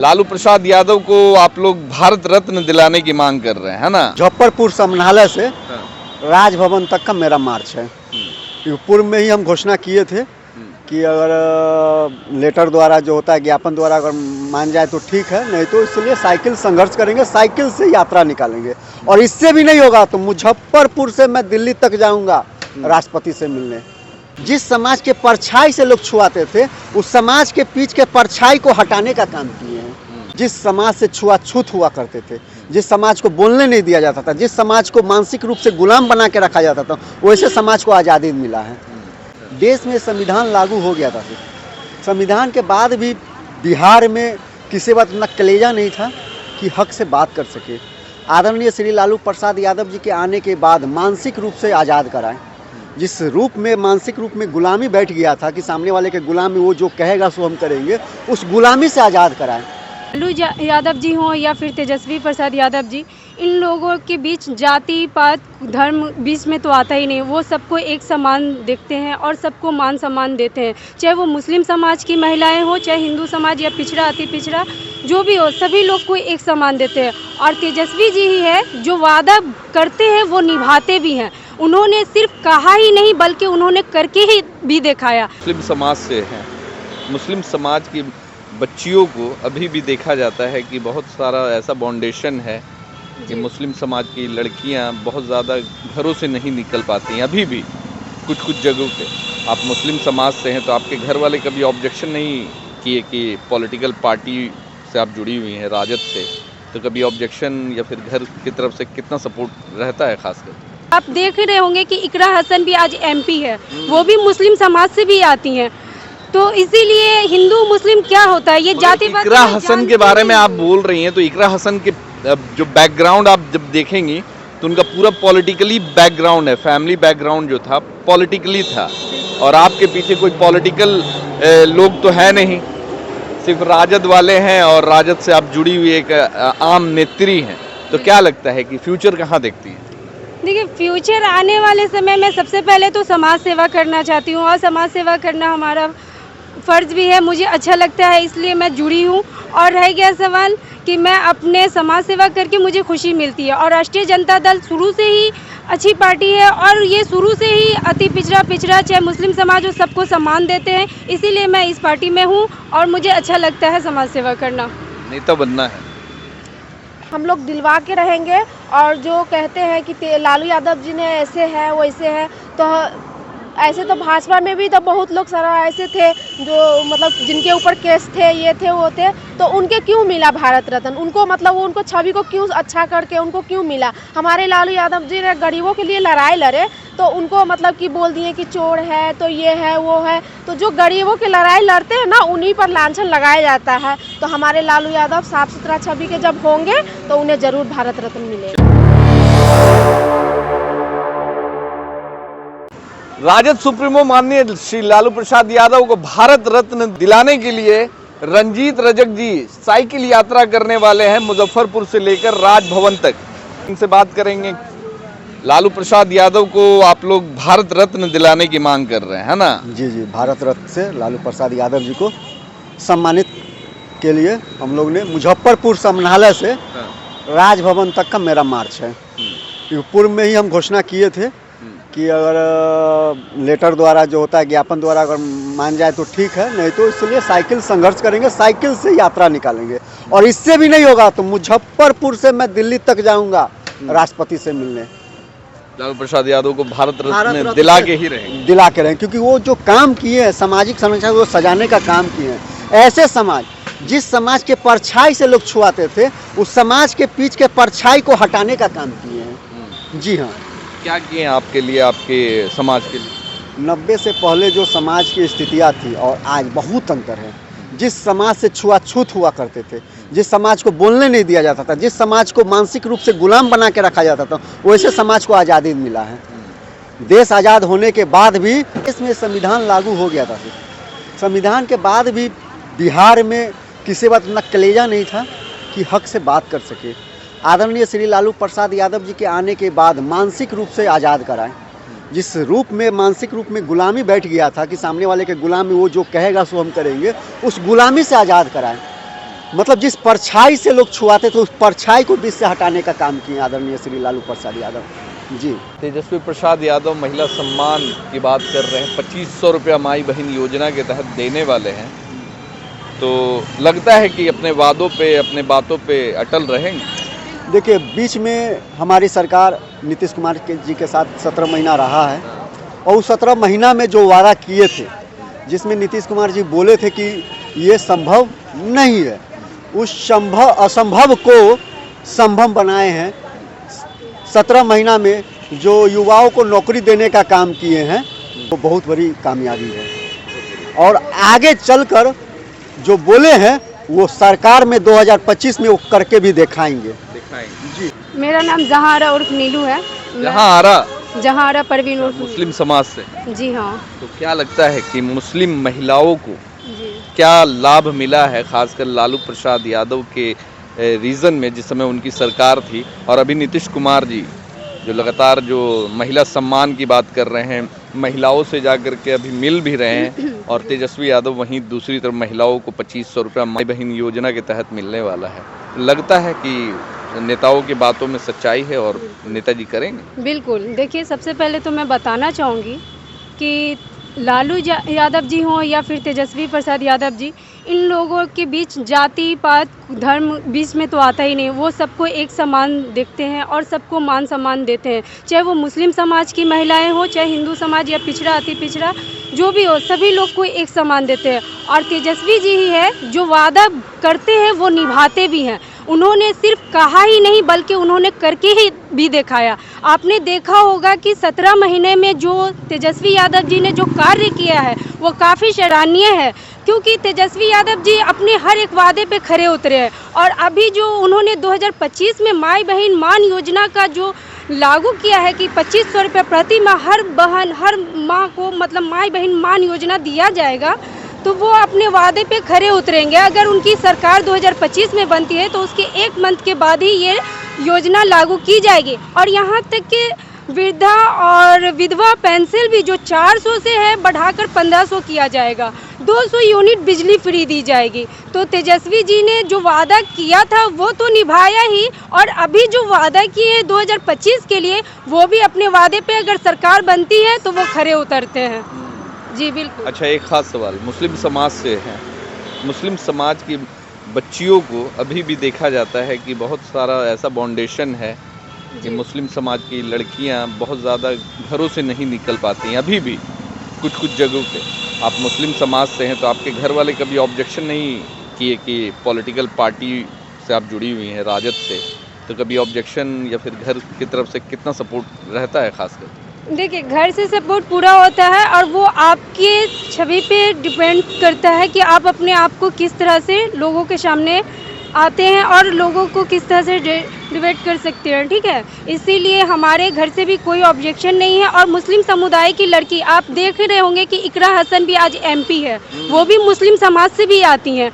लालू प्रसाद यादव को आप लोग भारत रत्न दिलाने की मांग कर रहे हैं, है ना। मुजफ्फरपुर समन्हालय से राजभवन तक का मेरा मार्च है। पूर्व में ही हम घोषणा किए थे कि अगर लेटर द्वारा जो होता है, ज्ञापन द्वारा अगर मान जाए तो ठीक है, नहीं तो इसलिए साइकिल संघर्ष करेंगे, साइकिल से यात्रा निकालेंगे। और इससे भी नहीं होगा तो मुजफ्फरपुर से मैं दिल्ली तक जाऊंगा राष्ट्रपति से मिलने। जिस समाज के परछाई से लोग छुआते थे, उस समाज के बीच के परछाई को हटाने का काम किए हैं। जिस समाज से छुआछूत हुआ करते थे, जिस समाज को बोलने नहीं दिया जाता था, जिस समाज को मानसिक रूप से गुलाम बना के रखा जाता था, वैसे समाज को आज़ादी मिला है। देश में संविधान लागू हो गया था। संविधान के बाद भी बिहार में किसी बात इतना कलेजा नहीं था कि हक से बात कर सके। आदरणीय श्री लालू प्रसाद यादव जी के आने के बाद मानसिक रूप से आज़ाद कराएं। जिस रूप में मानसिक रूप में गुलामी बैठ गया था कि सामने वाले के गुलामी वो जो कहेगा सो हम करेंगे, उस गुलामी से आज़ाद कराएं। लालू यादव जी हों या फिर तेजस्वी प्रसाद यादव जी, इन लोगों के बीच जाति पात धर्म बीच में तो आता ही नहीं। वो सबको एक समान देखते हैं और सबको मान सम्मान देते हैं, चाहे वो मुस्लिम समाज की महिलाएं हो, चाहे हिंदू समाज या पिछड़ा अति पिछड़ा जो भी हो, सभी लोग को एक समान देते हैं। और तेजस्वी जी ही है जो वादा करते हैं वो निभाते भी हैं। उन्होंने सिर्फ कहा ही नहीं बल्कि उन्होंने करके ही भी दिखाया। मुस्लिम समाज से हैं, मुस्लिम समाज की बच्चियों को अभी भी देखा जाता है कि बहुत सारा ऐसा बाउंडेशन है कि मुस्लिम समाज की लड़कियां बहुत ज़्यादा घरों से नहीं निकल पाती हैं। अभी भी कुछ जगहों पे आप मुस्लिम समाज से हैं तो आपके घर वाले कभी ऑब्जेक्शन नहीं किए कि पॉलिटिकल पार्टी से आप जुड़ी हुई हैं, राजद से, तो कभी ऑब्जेक्शन या फिर घर की तरफ से कितना सपोर्ट रहता है? खासकर आप देख रहे होंगे कि इकरा हसन भी आज MP है, वो भी मुस्लिम समाज से भी आती हैं। तो इसीलिए हिंदू मुस्लिम क्या होता है, ये जाति पात। इकरा हसन के बारे में आप बोल रही हैं तो इकरा हसन के जो बैकग्राउंड आप जब देखेंगी तो उनका पूरा पॉलिटिकली बैकग्राउंड है, फैमिली बैकग्राउंड जो था पॉलिटिकली था। और आपके पीछे कोई पॉलिटिकल लोग तो है नहीं, सिर्फ राजद वाले हैं और राजद से आप जुड़ी हुई एक आम नेत्री हैं। तो क्या लगता है कि फ्यूचर कहाँ देखती हैं? देखिए, फ्यूचर आने वाले समय में सबसे पहले तो समाज सेवा करना चाहती हूँ और समाज सेवा करना हमारा फ़र्ज़ भी है, मुझे अच्छा लगता है, इसलिए मैं जुड़ी हूँ। और रह गया सवाल कि मैं अपने समाज सेवा करके मुझे खुशी मिलती है। और राष्ट्रीय जनता दल शुरू से ही अच्छी पार्टी है और ये शुरू से ही अति पिछड़ा चाहे मुस्लिम समाज हो सबको सम्मान देते हैं, इसीलिए मैं इस पार्टी में हूँ और मुझे अच्छा लगता है समाज सेवा करना। नेता बनना है, हम लोग दिलवा के रहेंगे। और जो कहते हैं कि लालू यादव जी ने ऐसे है वैसे है, तो ऐसे तो भाजपा में भी तो बहुत लोग सारा ऐसे थे जो मतलब जिनके ऊपर केस थे, ये थे वो थे, तो उनके क्यों मिला भारत रत्न? उनको मतलब उनको छवि को क्यों अच्छा करके उनको क्यों मिला? हमारे लालू यादव जी ने गरीबों के लिए लड़ाई लड़े तो उनको मतलब कि बोल दिए कि चोर है, तो ये है वो है। तो जो गरीबों की लड़ाई लड़ते हैं ना, उन्हीं पर लांछन लगाया जाता है। तो हमारे लालू यादव साफ सुथरा छवि के जब होंगे तो उन्हें जरूर भारत रत्न मिलेगा। राजद सुप्रीमो माननीय श्री लालू प्रसाद यादव को भारत रत्न दिलाने के लिए रंजीत रजक जी साइकिल यात्रा करने वाले हैं मुजफ्फरपुर से लेकर राजभवन तक। इनसे बात करेंगे। लालू प्रसाद यादव को आप लोग भारत रत्न दिलाने की मांग कर रहे हैं, है ना। जी, भारत रत्न से लालू प्रसाद यादव जी को सम्मानित के लिए हम लोग ने मुजफ्फरपुर समन्हालय से राजभवन तक का मेरा मार्च है। पूर्व में ही हम घोषणा किए थे कि अगर लेटर द्वारा जो होता है, ज्ञापन द्वारा अगर मान जाए तो ठीक है, नहीं तो इसलिए साइकिल संघर्ष करेंगे, साइकिल से यात्रा निकालेंगे। और इससे भी नहीं होगा तो मुजफ्फरपुर से मैं दिल्ली तक जाऊंगा राष्ट्रपति से मिलने। लालू प्रसाद यादव को भारत रत्न दिला के ही रहेंगे, क्योंकि वो जो काम किए हैं, सामाजिक समस्या को सजाने का काम किए हैं। ऐसे समाज, जिस समाज के परछाई से लोग छुआते थे, उस समाज के बीच के परछाई को हटाने का काम किए हैं। जी हाँ। क्या किए आपके लिए, आपके समाज के लिए? 90 से पहले जो समाज की स्थितियाँ थी और आज बहुत अंतर है। जिस समाज से छुआछूत हुआ करते थे, जिस समाज को बोलने नहीं दिया जाता था, जिस समाज को मानसिक रूप से गुलाम बना के रखा जाता था, वैसे समाज को आज़ादी मिला है। देश आज़ाद होने के बाद भी देश में संविधान लागू हो गया था। संविधान के बाद भी बिहार में किसी बात इतना कलेजा नहीं था कि हक से बात कर सके। आदरणीय श्री लालू प्रसाद यादव जी के आने के बाद मानसिक रूप से आज़ाद कराएं। जिस रूप में मानसिक रूप में गुलामी बैठ गया था कि सामने वाले के गुलामी वो जो कहेगा सो हम करेंगे, उस गुलामी से आज़ाद कराएं। मतलब जिस परछाई से लोग छुआते थे उस परछाई को बीच से हटाने का काम किए आदरणीय श्री लालू प्रसाद यादव जी। तेजस्वी प्रसाद यादव महिला सम्मान की बात कर रहे हैं, 2500 रुपया माई बहन योजना के तहत देने वाले हैं, तो लगता है कि अपने वादों पे अपने बातों पे अटल रहेंगे। देखिए बीच में हमारी सरकार नीतीश कुमार जी के साथ 17 महीना रहा है और उस 17 महीना में जो वादा किए थे जिसमें नीतीश कुमार जी बोले थे कि ये संभव नहीं है, उस असंभव को संभव बनाए हैं। 17 महीना में जो युवाओं को नौकरी देने का काम किए हैं वो बहुत बड़ी कामयाबी है और आगे चलकर जो बोले हैं वो सरकार में 2025 में वो करके भी दिखाएंगे जी। मेरा नाम जहारा उर्फ नीलू है। जहारा परवीन उर्फ मुस्लिम समाज से। जी हाँ। तो क्या लगता है कि मुस्लिम महिलाओं को जी क्या लाभ मिला है, खासकर लालू प्रसाद यादव के रीजन में जिस समय उनकी सरकार थी, और अभी नीतीश कुमार जी जो लगातार जो महिला सम्मान की बात कर रहे हैं, महिलाओं से जाकर के अभी मिल भी रहे हैं, और तेजस्वी यादव वहीं दूसरी तरफ महिलाओं को 2500 रुपया माई बहन योजना के तहत मिलने वाला है। लगता है कि नेताओं की बातों में सच्चाई है और नेताजी करेंगे। बिल्कुल। देखिए सबसे पहले तो मैं बताना चाहूँगी कि लालू यादव जी हों या फिर तेजस्वी प्रसाद यादव जी, इन लोगों के बीच जाति पात धर्म बीच में तो आता ही नहीं। वो सबको एक समान देखते हैं और सबको मान सम्मान देते हैं, चाहे वो मुस्लिम समाज की महिलाएं हो, चाहे हिंदू समाज या पिछड़ा अति पिछड़ा जो भी हो, सभी लोग को एक समान देते हैं। और तेजस्वी जी ही है जो वादा करते हैं वो निभाते भी हैं। उन्होंने सिर्फ कहा ही नहीं बल्कि उन्होंने करके ही भी दिखाया। आपने देखा होगा कि 17 महीने में जो तेजस्वी यादव जी ने जो कार्य किया है वो काफ़ी सराहनीय है, क्योंकि तेजस्वी यादव जी अपने हर एक वादे पे खरे उतरे हैं। और अभी जो उन्होंने 2025 में माई बहन मान योजना का जो लागू किया है कि 2500 रुपये प्रति माह हर माह को मतलब माई बहन मान योजना दिया जाएगा, तो वो अपने वादे पे खरे उतरेंगे। अगर उनकी सरकार 2025 में बनती है तो उसके 1 मंथ के बाद ही ये योजना लागू की जाएगी। और यहाँ तक कि वृद्धा और विधवा पेंशन भी जो 400 से है बढ़ाकर 1500 किया जाएगा। 200 यूनिट बिजली फ्री दी जाएगी। तो तेजस्वी जी ने जो वादा किया था वो तो निभाया ही, और अभी जो वादा किए हैं 2025 के लिए वो भी अपने वादे पे अगर सरकार बनती है तो वो खरे उतरते हैं जी। बिल्कुल। अच्छा, एक खास सवाल मुस्लिम समाज से है। मुस्लिम समाज की बच्चियों को अभी भी देखा जाता है कि बहुत सारा ऐसा बाउंडेशन है कि मुस्लिम समाज की लड़कियां बहुत ज़्यादा घरों से नहीं निकल पाती हैं अभी भी कुछ जगहों पे। आप मुस्लिम समाज से हैं तो आपके घर वाले कभी ऑब्जेक्शन नहीं किए कि पॉलिटिकल पार्टी से आप जुड़ी हुई हैं, राजद से, तो कभी ऑब्जेक्शन या फिर घर की तरफ से कितना सपोर्ट रहता है खासकर? देखिए घर से सपोर्ट पूरा होता है और वो आपके छवि पे डिपेंड करता है कि आप अपने आप को किस तरह से लोगों के सामने आते हैं और लोगों को किस तरह से डिबेट कर सकते हैं, ठीक है। इसीलिए हमारे घर से भी कोई ऑब्जेक्शन नहीं है। और मुस्लिम समुदाय की लड़की आप देख रहे होंगे कि इकरा हसन भी आज MP है, वो भी मुस्लिम समाज से भी आती हैं।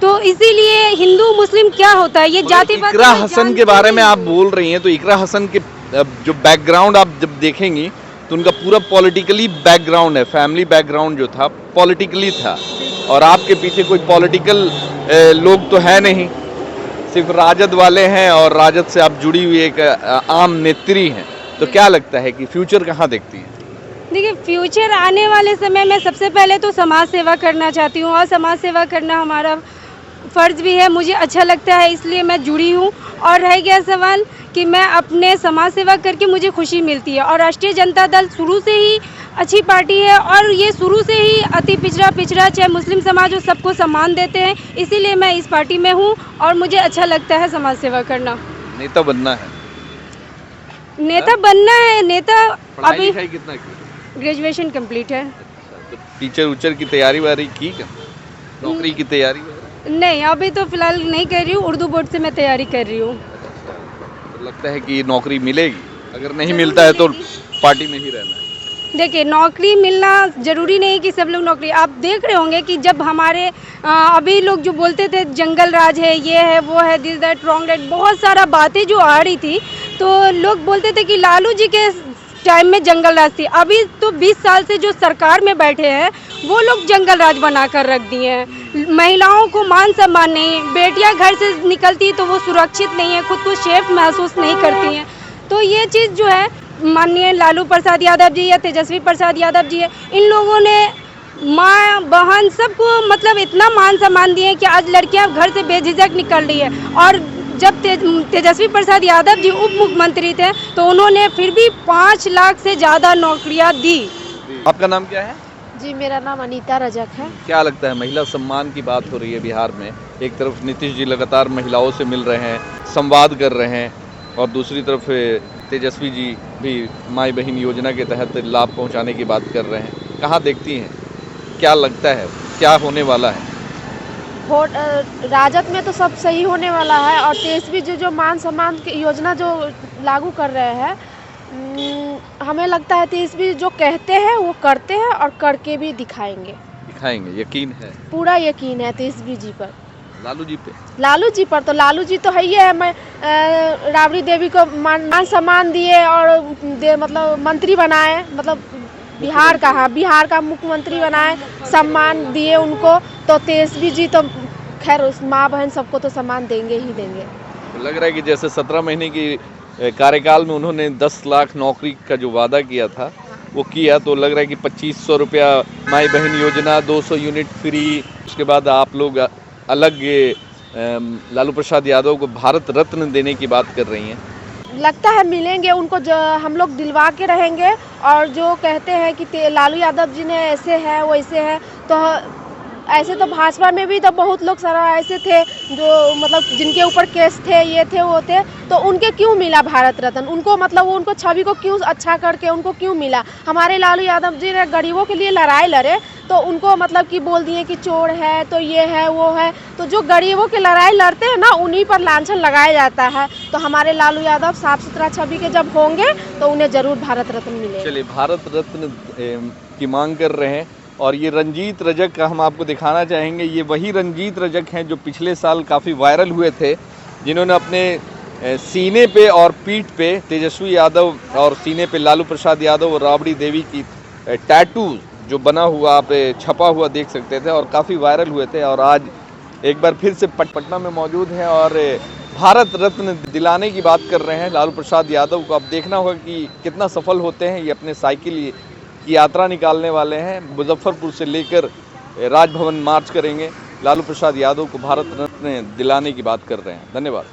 तो इसीलिए हिंदू मुस्लिम क्या होता है ये जातिवाद। इकरा हसन के बारे में आप बोल रही हैं, तो इकरा हसन के जो बैकग्राउंड आप जब देखेंगी तो उनका पूरा पॉलिटिकली बैकग्राउंड है, फैमिली बैकग्राउंड जो था पॉलिटिकली था, और आपके पीछे कोई पॉलिटिकल लोग तो है नहीं, सिर्फ राजद वाले हैं और राजद से आप जुड़ी हुई एक आम नेत्री हैं। तो क्या लगता है कि फ्यूचर कहाँ देखती हैं? देखिए फ्यूचर आने वाले समय में सबसे पहले तो समाज सेवा करना चाहती हूँ, और समाज सेवा करना हमारा फ़र्ज़ भी है, मुझे अच्छा लगता है, इसलिए मैं जुड़ी हूँ। और रह गया सवाल कि मैं अपने समाज सेवा करके मुझे खुशी मिलती है, और राष्ट्रीय जनता दल शुरू से ही अच्छी पार्टी है और ये शुरू से ही अति पिछड़ा चाहे मुस्लिम समाज हो सबको सम्मान देते हैं, इसीलिए मैं इस पार्टी में हूँ और मुझे अच्छा लगता है समाज सेवा करना। नेता बनना है? नेता बनना है। नेता अभी कितना की? ग्रेजुएशन कंप्लीट है। तो टीचर उचर की तैयारी वारी की क्या? नौकरी की तैयारी? नहीं, अभी तो फिलहाल नहीं कर रही हूँ, उर्दू बोर्ड से मैं तैयारी कर रही हूँ। तो लगता है कि नौकरी मिलेगी? अगर नहीं मिलता है तो पार्टी में ही रहना है? देखिए नौकरी मिलना ज़रूरी नहीं कि सब लोग नौकरी, आप देख रहे होंगे कि जब हमारे अभी लोग जो बोलते थे जंगल राज है, ये है, वो है, दिस दैट रॉन्ग दैट, बहुत सारा बातें जो आ रही थी, तो लोग बोलते थे कि लालू जी के टाइम में जंगल राज थी। अभी तो 20 साल से जो सरकार में बैठे हैं वो लोग जंगल राज बना कर रख दिए हैं। महिलाओं को मान सम्मान नहीं है, बेटियां घर से निकलती तो वो सुरक्षित नहीं है, खुद को सेफ महसूस नहीं करती हैं। तो ये चीज़ जो है माननीय लालू प्रसाद यादव जी या तेजस्वी प्रसाद यादव जी है, इन लोगों ने माँ बहन सबको मतलब इतना मान सम्मान दिए कि आज लड़कियां घर से बेझिझक निकल रही है। और जब तेजस्वी प्रसाद यादव जी उप मुख्यमंत्री थे तो उन्होंने फिर भी 5 लाख से ज़्यादा नौकरियां दी। आपका नाम क्या है? जी, मेरा नाम अनीता रजक है। क्या लगता है, महिला सम्मान की बात हो रही है बिहार में, एक तरफ नीतीश जी लगातार महिलाओं से मिल रहे हैं, संवाद कर रहे हैं, और दूसरी तरफ तेजस्वी जी भी माई बहन योजना के तहत लाभ पहुंचाने की बात कर रहे हैं। कहाँ देखती हैं, क्या लगता है क्या होने वाला है? राजद में तो सब सही होने वाला है, और तेजस्वी जी जो मान सम्मान की योजना जो लागू कर रहे हैं, हमें लगता है तेजस्वी जो कहते हैं वो करते हैं और करके भी दिखाएंगे। यकीन है, पूरा यकीन है तेजस्वी जी पर। लालू जी पे? लालू जी पर तो लालू जी तो है ही है। मैं राबड़ी देवी को मान सम्मान दिए और मतलब मंत्री बनाए, मतलब बिहार का मुख्यमंत्री बनाए, सम्मान दिए उनको। तो तेजस्वी जी तो खैर उस माँ बहन सबको तो सम्मान देंगे ही देंगे। तो लग रहा है कि जैसे 17 महीने की कार्यकाल में उन्होंने 10 लाख नौकरी का जो वादा किया था वो किया, तो लग रहा है कि 2500 रुपया माई बहन योजना, 200 यूनिट फ्री, उसके बाद आप लोग अलग लालू प्रसाद यादव को भारत रत्न देने की बात कर रही हैं। लगता है मिलेंगे उनको, जो हम लोग दिलवा के रहेंगे। और जो कहते हैं कि लालू यादव जी ने ऐसे है वैसे है, तो ऐसे तो भाजपा में भी तो बहुत लोग सारा ऐसे थे जो मतलब जिनके ऊपर केस थे, ये थे वो थे, तो उनके क्यों मिला भारत रत्न? उनको मतलब उनको छवि को क्यों अच्छा करके उनको क्यों मिला? हमारे लालू यादव जी ने गरीबों के लिए लड़ाई लड़े, तो उनको मतलब कि बोल दिए कि चोर है, तो ये है वो है। तो जो गरीबों की लड़ाई लड़ते हैं ना, उन्हीं पर लांछन लगाया जाता है। तो हमारे लालू यादव साफ सुथरा छवि के जब होंगे तो उन्हें जरूर भारत रत्न मिलेगा। चलिए, भारत रत्न की मांग कर रहे हैं। और ये रंजीत रजक का हम आपको दिखाना चाहेंगे। ये वही रंजीत रजक हैं जो पिछले साल काफ़ी वायरल हुए थे, जिन्होंने अपने सीने पे और पीठ पे तेजस्वी यादव और सीने पे लालू प्रसाद यादव और राबड़ी देवी की टैटू जो बना हुआ आप छपा हुआ देख सकते थे, और काफ़ी वायरल हुए थे। और आज एक बार फिर से पटना में मौजूद हैं और भारत रत्न दिलाने की बात कर रहे हैं लालू प्रसाद यादव को। अब देखना होगा कि कितना सफल होते हैं। ये अपने साइकिल की यात्रा निकालने वाले हैं, मुजफ्फरपुर से लेकर राजभवन मार्च करेंगे। लालू प्रसाद यादव को भारत रत्न दिलाने की बात कर रहे हैं। धन्यवाद।